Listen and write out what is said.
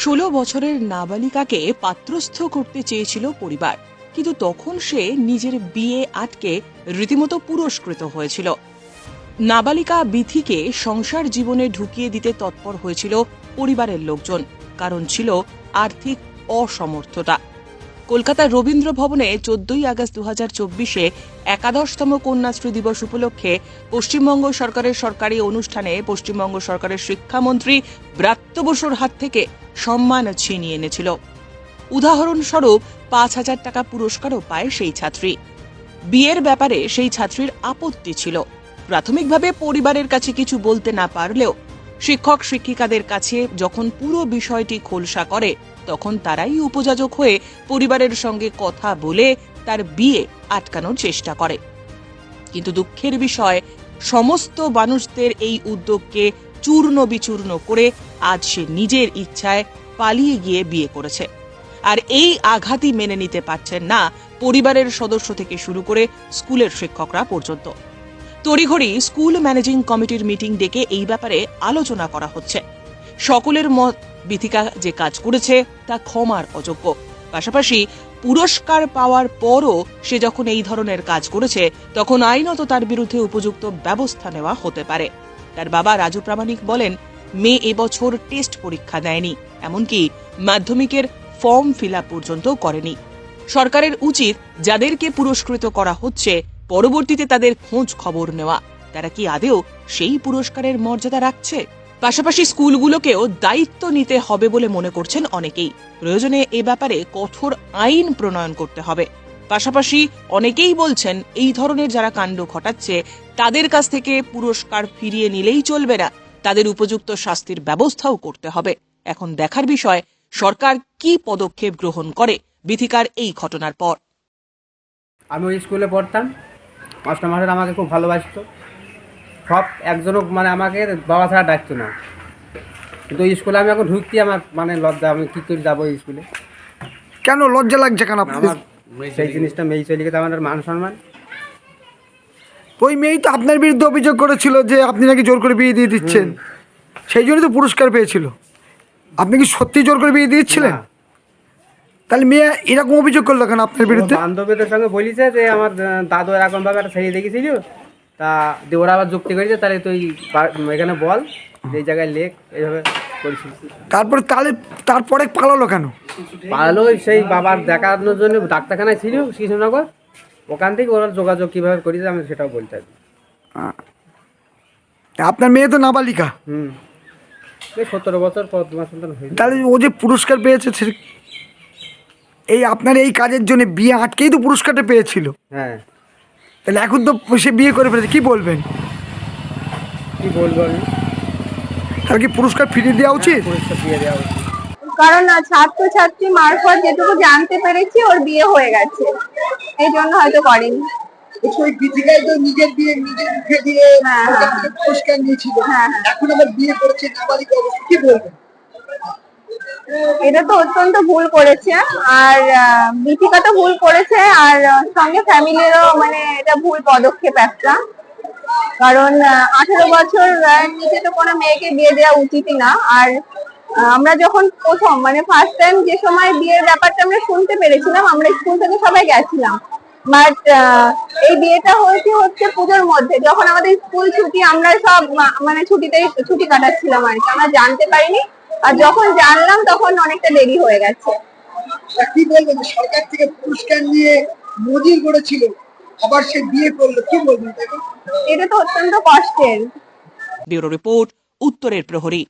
16 বছরের নাবালিকাকে পাত্রস্থ করতে চেয়েছিল পরিবার, কিন্তু তখন সে নিজের বিয়ে আটকে রীতিমতো পুরস্কৃত হয়েছিল। নাবালিকা বিথিকে সংসার জীবনে ঢুকিয়ে দিতে তৎপর হয়েছিল পরিবারের লোকজন, কারণ ছিল আর্থিক অসমর্থতা। কলকাতার রবীন্দ্র ভবনে 14ই আগস্ট 2024-এ 11তম কন্যাশ্রী দিবস উপলক্ষে পশ্চিমবঙ্গ সরকারের সরকারি অনুষ্ঠানে পশ্চিমবঙ্গ সরকারের শিক্ষামন্ত্রী ব্রাত্য বসুর হাত থেকে সম্মান ছিনিয়ে এনেছিল। উদাহরণস্বরূপ 5,000 টাকা পুরস্কারও পায় সেই ছাত্রী। বিয়ের ব্যাপারে সেই ছাত্রীর আপত্তি ছিল। প্রাথমিকভাবে পরিবারের কাছে কিছু বলতে না পারলেও শিক্ষক শিক্ষিকাদের কাছে যখন পুরো বিষয়টি খোলসা করে, তখন তারাই উপযাজক হয়ে পরিবারের সঙ্গে কথা বলে তার বিয়ে আটকানোর চেষ্টা করে। কিন্তু দুঃখের বিষয়, সমস্ত মানুষদের এই উদ্যোগকে চূর্ণ বিচূর্ণ করে আজ সে নিজের ইচ্ছায় পালিয়ে গিয়ে বিয়ে করেছে। আর এই আঘাতই মেনে নিতে পারছেন না পরিবারের সদস্য থেকে শুরু করে স্কুলের শিক্ষকরা পর্যন্ত। তড়িঘড়ি স্কুল ম্যানেজিং কমিটির মিটিং ডেকে এই ব্যাপারে আলোচনা করা হচ্ছে। সকলের মত, বিথিকা যে কাজ করেছে তা ক্ষমার অযোগ্য। পাশাপাশি পুরস্কার পাওয়ার পরও সে যখন এই ধরনের কাজ করেছে, তখন আইনত তার বিরুদ্ধে উপযুক্ত ব্যবস্থা নেওয়া হতে পারে। তার বাবা রাজু প্রামাণিক বলেন, মেয়ে এবছর টেস্ট পরীক্ষা দেয়নি, এমনকি মাধ্যমিকের ফর্ম ফিল আপ পর্যন্ত করেনি। সরকারের উচিত যাদেরকে পুরস্কৃত করা হচ্ছে পরবর্তীতে তাদের খোঁজ খবর নেওয়া, তারা কি আদেও সেই পুরস্কারের মর্যাদা রাখছে। পাশাপাশি স্কুলগুলোকেও দায়িত্ব নিতে হবে বলে মনে করছেন অনেকেই। প্রয়োজনে এ ব্যাপারে কঠোর আইন প্রণয়ন করতে হবে। পাশাপাশি অনেকেই বলছেন, এই ধরনের যারা কাণ্ড ঘটাচ্ছে তাদের কাছ থেকে পুরস্কার ফিরিয়ে নিলেই চলবে না, তাদের উপযুক্ত শাস্তির ব্যবস্থাও করতে হবে। এখন দেখার বিষয় সরকার কি পদক্ষেপ গ্রহণ করে বিথিকার এই ঘটনার পর। আমি ওই স্কুলে পড়তাম, মাস্টারমশাইরা আমাকে খুব ভালোবাসতো। সব একজনও আমাকে বাবা ছাড়া ডাকতো না। কিন্তু ওই স্কুলে আমি এখন ঢুকতে আমার লজ্জা, আমি কী করে যাবো এই স্কুলে? কেন লজ্জা লাগছে কেন আপনার? আমার সেই জিনিসটা মেয়ে চলে গেছে, আমার মান সম্মান। ওই মেয়েই তো আপনার বিরুদ্ধে অভিযোগ করেছিল যে আপনি নাকি জোর করে বিয়ে দিয়ে দিচ্ছেন, সেই জন্যই তো পুরস্কার পেয়েছিল। আপনি কি সত্যি জোর করে বিয়ে দিয়েছিলেন? না। তাহলে মেয়ে এরকম অভিযোগ করলো কেন আপনার বিরুদ্ধে? বান্ধবীদের সঙ্গে বলিছে যে আমার দাদু এরকমভাবে একটা ছেড়ে দেখেছিল, তা দিয়ে ওরা আবার যুক্তি করেছে, তাহলে তুই এখানে বল যে এই জায়গায় লেখ, এইভাবে করেছিস। তারপরে পালালো কেন? পালালো সেই বাবার দেখানোর জন্য ডাক্তারখানায় ছিল কৃষ্ণনগর, ওখান থেকে ওরা যোগাযোগ কীভাবে করেছে আমি সেটাও বলতে পারি। আপনার মেয়ে তো নাবালিকা। এই 17 বছর পদ্মা সন্তান হয়েছে। তাহলে ও যে পুরস্কার পেয়েছে, এই আপনার এই কাজের জন্য বিয়ে আটকেই তো পুরস্কারটা পেয়েছিল। হ্যাঁ, তাহলে এখন তো সে বিয়ে করে ফেলেছে, কি বলবেন? কি বলবো আমি? তাহলে কি পুরস্কার ফিরিয়ে দেওয়া উচিত? পুরস্কার দিয়ে দেওয়া উচিত। কারণ ছাত্রছাত্রী মারফত যেটুকু জানতে পেরেছি ওর বিয়ে হয়ে গেছে, এই জন্য হয়তো করেনি। নিজের বিয়ে নিজের মুখে দিয়ে পুরস্কার নিয়েছিল, এখন আবার বিয়ে করেছে নাবালিকা অবস্থা, কি বলবেন? এটা তো অত্যন্ত ভুল করেছে, আর বিথিকা তো ভুল করেছে, আর সঙ্গে ফ্যামিলিরও এটা ভুল পদক্ষেপ একটা। কারণ 18 বছর নিচে তো কোনো মেয়েকে বিয়ে দেওয়া উচিতই না। আর আমরা যখন প্রথম ফার্স্ট টাইম যে সময় বিয়ের ব্যাপারটা আমরা শুনতে পেরেছিলাম, আমরা স্কুল থেকে সবাই গেছিলাম, বাট এই বিয়েটা হচ্ছে পুজোর মধ্যে, যখন আমাদের স্কুল ছুটি, আমরা সব ছুটি কাটাচ্ছিলাম আর কি, আমরা জানতে পারিনি। আর যখন জানলাম তখন অনেকটা দেরি হয়ে গেছে। কি বলবেন, সরকার থেকে পুরস্কার নিয়ে মজির করেছিল, আবার সে বিয়ে করলো, কি বলবেন? এটা তো অত্যন্ত কষ্টের। ব্যুরো রিপোর্ট, উত্তরের প্রহরী।